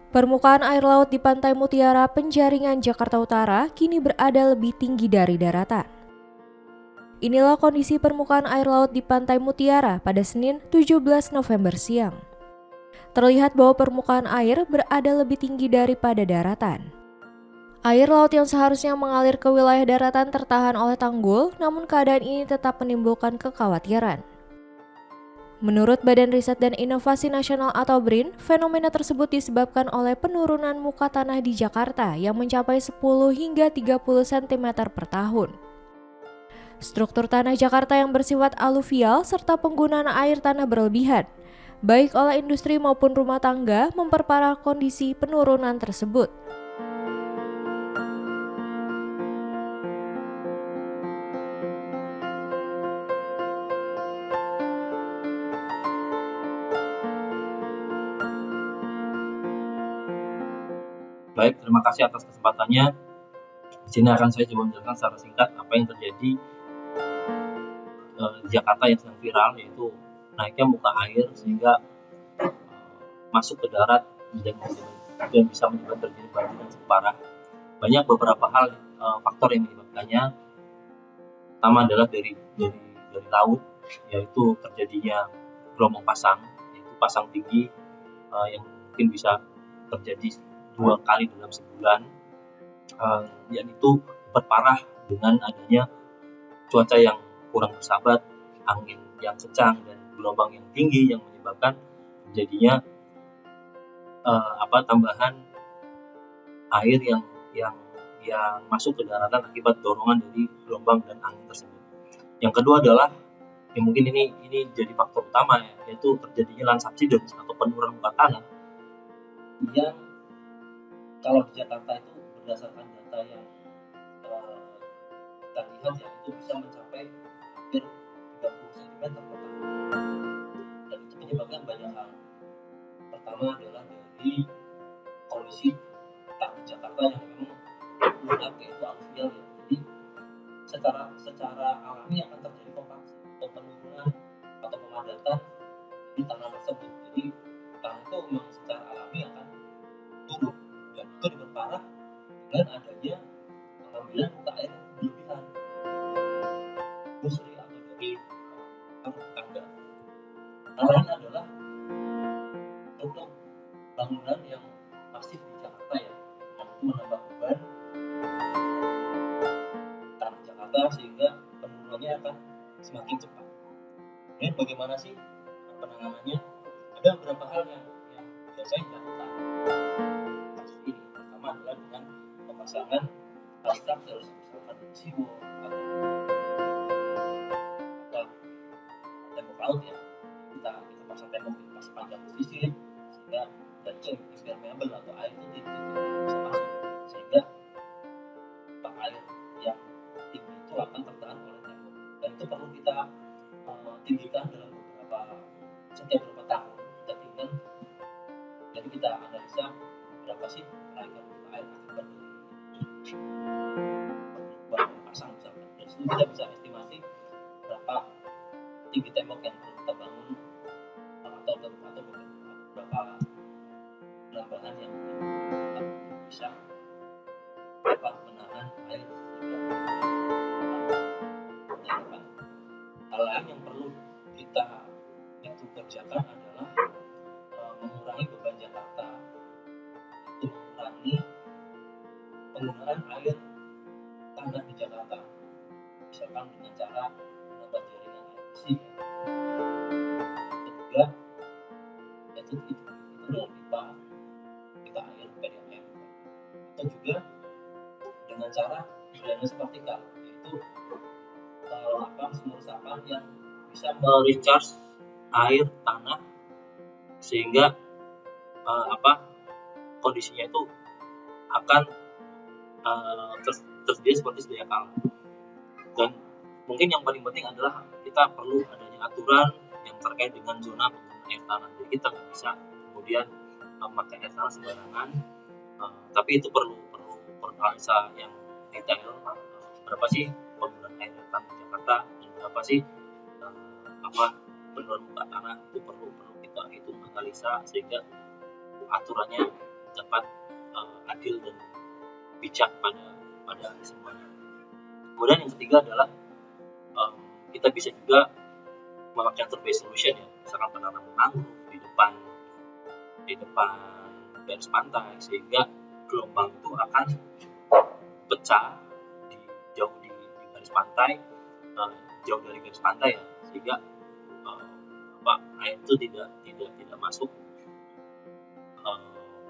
Permukaan air laut di Pantai Mutiara, Penjaringan, Jakarta Utara kini berada lebih tinggi dari daratan. Inilah kondisi permukaan air laut di Pantai Mutiara pada Senin 17 November siang. Terlihat bahwa permukaan air berada lebih tinggi daripada daratan. Air laut yang seharusnya mengalir ke wilayah daratan tertahan oleh tanggul, namun keadaan ini tetap menimbulkan kekhawatiran. Menurut Badan Riset dan Inovasi Nasional atau BRIN, fenomena tersebut disebabkan oleh penurunan muka tanah di Jakarta yang mencapai 10 hingga 30 cm per tahun. Struktur tanah Jakarta yang bersifat aluvial serta penggunaan air tanah berlebihan, baik oleh industri maupun rumah tangga, memperparah kondisi penurunan tersebut. Baik, terima kasih atas kesempatannya. Di sini akan saya coba menjelaskan secara singkat apa yang terjadi di Jakarta yang sedang viral, yaitu naiknya muka air sehingga masuk ke darat dan bisa menyebabkan terjadi banjir yang cukup parah. Banyak beberapa hal faktor yang menyebabkannya. Pertama adalah dari laut, yaitu terjadinya gelombang pasang, yaitu pasang tinggi yang mungkin bisa terjadi 2 kali dalam sebulan, yang itu diperparah dengan adanya cuaca yang kurang bersahabat, angin yang kencang dan gelombang yang tinggi yang menyebabkan terjadinya tambahan air yang masuk ke daratan akibat dorongan dari gelombang dan angin tersebut. Yang kedua adalah yang mungkin ini jadi faktor utama, yaitu terjadinya land subsidence atau penurunan muka tanah yang kalau di Jakarta itu berdasarkan data yang kita lihat ya, itu bisa mencapai hampir 30 cm per tahun, dan itu menyebabkan banyak hal. Pertama adalah dari kondisi tanah Jakarta yang memang lunak, yaitu aluvial ya. Jadi secara alami akan terjadi kompaksi atau penurunan atau pemadatan di tanah tersebut. Jadi tanah itu memang secara alami akan turun, dan itu diperparah dengan adanya pengambilan muka air yang berlebihan industri atau dari rumah tangga. Hal lain adalah untuk bangunan yang masif di Jakarta ya, yang itu menambah beban tanah Jakarta sehingga penurunannya akan semakin cepat. Kemudian bagaimana sih penanganannya? Ada beberapa hal yang biasanya dilakukan kasus ini. Pertama adalah dengan pemasangan structure, misalkan seawall atau tembok laut ya. Kita pasang tembok di sepanjang pesisir sehingga dan itu impermeable atau air itu tidak bisa masuk, sehingga air yang tinggi itu akan tertahan oleh tembok, dan itu perlu kita tinggikan dalam setiap beberapa tahun kita tinggikan. Jadi kita analisa berapa sih kenaikan muka air akibat dari pasang misalkan. Dari situ kita bisa estimasi berapa tinggi tembok yang perlu kita bangun atau berapa penambahan yang bisa menahan air. Hal lain yang perlu kita kerjakan adalah mengurangi beban Jakarta, itu mengurangi penggunaan air tanah di Jakarta, misalkan dengan cara menambah jaringan air bersih. Ketiga, itu dengan pipa air PDAM. Itu juga dengan cara drainase vertikal, yaitu sumur resapan yang bisa merecharge air tanah sehingga kondisinya itu akan tersedia seperti sedia kala. Dan mungkin yang paling penting adalah kita perlu adanya aturan yang terkait dengan zona penggunaan air tanah. Jadi kita nggak bisa kemudian memakai air tanah sembarangan, tapi itu perlu analisa yang detail. Berapa sih penggunaan air tanah di Jakarta dan berapa sih penurunan muka tanah, itu perlu kita hitung analisa sehingga aturannya dapat adil dan bijak pada semuanya. Kemudian yang ketiga adalah kita bisa juga melakukan survey solution ya, misalkan penanaman mangrove di depan garis pantai, sehingga gelombang itu akan pecah jauh di garis pantai, jauh dari garis pantai ya, sehingga air itu tidak masuk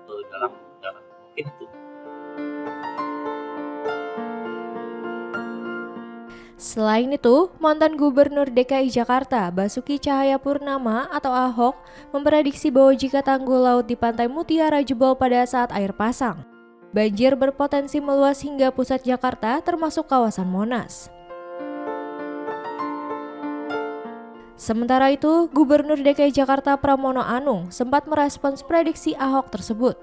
ke dalam darat. Mungkin itu. Selain itu, mantan Gubernur DKI Jakarta Basuki Cahayapurnama atau Ahok memprediksi bahwa jika tanggul laut di Pantai Mutiara jebol pada saat air pasang, banjir berpotensi meluas hingga pusat Jakarta termasuk kawasan Monas. Sementara itu, Gubernur DKI Jakarta Pramono Anung sempat merespons prediksi Ahok tersebut.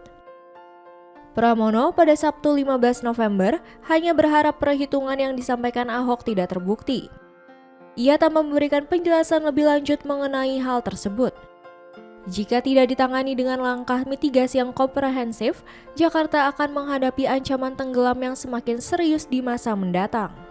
Pramono pada Sabtu 15 November hanya berharap perhitungan yang disampaikan Ahok tidak terbukti. Ia tak memberikan penjelasan lebih lanjut mengenai hal tersebut. Jika tidak ditangani dengan langkah mitigasi yang komprehensif, Jakarta akan menghadapi ancaman tenggelam yang semakin serius di masa mendatang.